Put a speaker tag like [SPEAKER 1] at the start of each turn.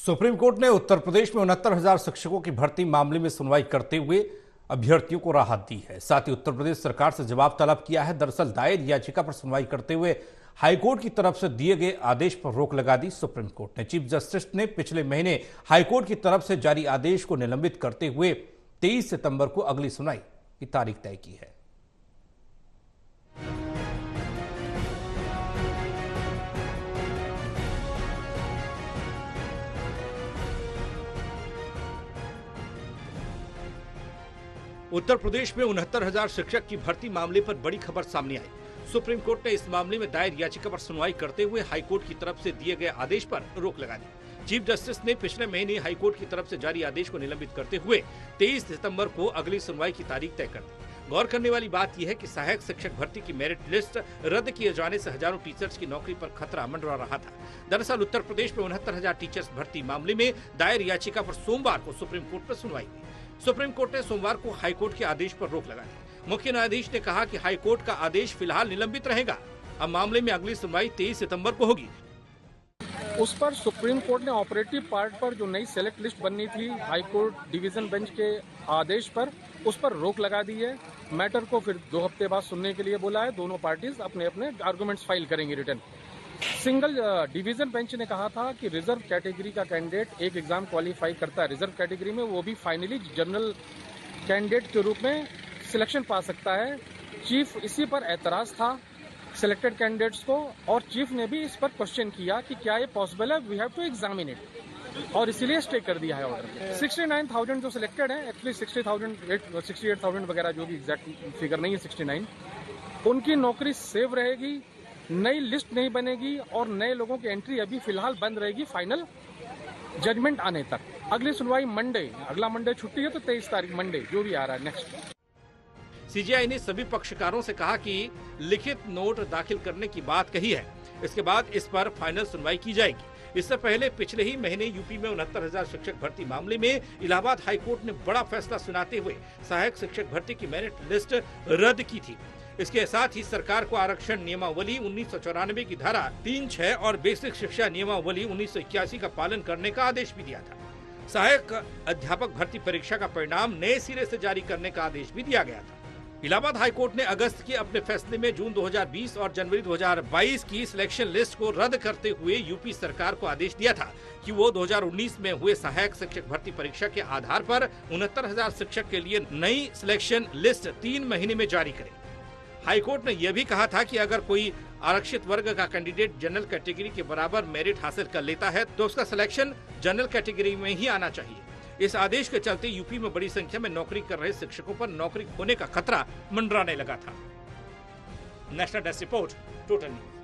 [SPEAKER 1] Supreme court ने उत्तर प्रदेश में 69,000 शिक्षकों की भर्ती मामले में सुनवाई करते हुए अभ्यर्थियों को राहत दी है। साथ ही उत्तर प्रदेश सरकार से जवाब तलब किया है। दरअसल दायर याचिका पर सुनवाई करते हुए हाईकोर्ट की तरफ से दिए गए आदेश पर रोक लगा दी सुप्रीम कोर्ट ने। चीफ जस्टिस ने पिछले महीने हाईकोर्ट की तरफ से जारी आदेश को निलंबित करते हुए 23 सितंबर को अगली सुनवाई की तारीख तय की है। उत्तर प्रदेश में 69,000 शिक्षक की भर्ती मामले पर बड़ी खबर सामने आई। सुप्रीम कोर्ट ने इस मामले में दायर याचिका पर सुनवाई करते हुए हाईकोर्ट की तरफ से दिए गए आदेश पर रोक लगा दी। चीफ जस्टिस ने पिछले महीने हाईकोर्ट की तरफ से जारी आदेश को निलंबित करते हुए 23 सितंबर को अगली सुनवाई की तारीख तय कर दी। गौर करने वाली बात यह है कि सहायक शिक्षक भर्ती की मेरिट लिस्ट रद्द किए जाने से हजारों टीचर्स की नौकरी पर खतरा मंडरा रहा था। दरअसल उत्तर प्रदेश में 69,000 टीचर्स भर्ती मामले में दायर याचिका पर सोमवार को सुप्रीम कोर्ट में सुनवाई हुई। सुप्रीम कोर्ट ने सोमवार को हाईकोर्ट के आदेश पर रोक लगा दी। मुख्य न्यायाधीश ने कहा कि हाईकोर्ट का आदेश फिलहाल निलंबित रहेगा। अब मामले में अगली सुनवाई 23 सितंबर को होगी।
[SPEAKER 2] उस पर सुप्रीम कोर्ट ने ऑपरेटिव पार्ट पर जो नई सेलेक्ट लिस्ट बननी थी हाईकोर्ट डिवीजन बेंच के आदेश पर, उस पर रोक लगा दी है। मैटर को फिर 2 हफ्ते बाद सुनने के लिए बोला है। दोनों पार्टीज अपने अपने आर्गुमेंट्स फाइल करेंगे रिटर्न। सिंगल डिवीजन बेंच ने कहा था कि रिजर्व कैटेगरी का कैंडिडेट एक एग्जाम क्वालिफाई करता है रिजर्व कैटेगरी में, वो भी फाइनली जनरल कैंडिडेट के रूप में सिलेक्शन पा सकता है। चीफ इसी पर एतराज था सिलेक्टेड कैंडिडेट्स को, और चीफ ने भी इस पर क्वेश्चन किया कि क्या ये पॉसिबल है, we have to examine it, और इसीलिए स्टे कर दिया है ऑर्डर। 69,000 जो सिलेक्टेड है, एक्चुअली 68,000 वगैरह जो भी एग्जैक्ट फिगर नहीं है, 69, उनकी नौकरी सेव रहेगी, नई लिस्ट नहीं बनेगी और नए लोगों की एंट्री अभी फिलहाल बंद रहेगी फाइनल जजमेंट आने तक। अगली सुनवाई मंडे, अगला मंडे छुट्टी है तो 23 तारीख मंडे जो भी आ रहा है नेक्स्ट।
[SPEAKER 1] सीजेआई ने सभी पक्षकारों से कहा कि लिखित नोट दाखिल करने की बात कही है, इसके बाद इस पर फाइनल सुनवाई की जाएगी। इससे पहले पिछले ही महीने यूपी में 69,000 शिक्षक भर्ती मामले में इलाहाबाद हाईकोर्ट ने बड़ा फैसला सुनाते हुए सहायक शिक्षक भर्ती की मेरिट लिस्ट रद्द की थी। इसके साथ ही सरकार को आरक्षण नियमावली 1994 की धारा 3(6) और बेसिक शिक्षा नियमावली 1981 का पालन करने का आदेश भी दिया था। सहायक अध्यापक भर्ती परीक्षा का परिणाम नए सिरे से जारी करने का आदेश भी दिया गया था। इलाहाबाद हाईकोर्ट ने अगस्त के अपने फैसले में जून 2020 और जनवरी 2022 की सिलेक्शन लिस्ट को रद्द करते हुए यूपी सरकार को आदेश दिया था कि वो 2019 में हुए सहायक शिक्षक भर्ती परीक्षा के आधार पर 69,000 शिक्षक के लिए नई सिलेक्शन लिस्ट 3 महीने में जारी करे। हाईकोर्ट ने यह भी कहा था कि अगर कोई आरक्षित वर्ग का कैंडिडेट जनरल कैटेगरी के बराबर मेरिट हासिल कर लेता है तो उसका सिलेक्शन जनरल कैटेगरी में ही आना चाहिए। इस आदेश के चलते यूपी में बड़ी संख्या में नौकरी कर रहे शिक्षकों पर नौकरी खोने का खतरा मंडराने लगा था। National desk report, total news.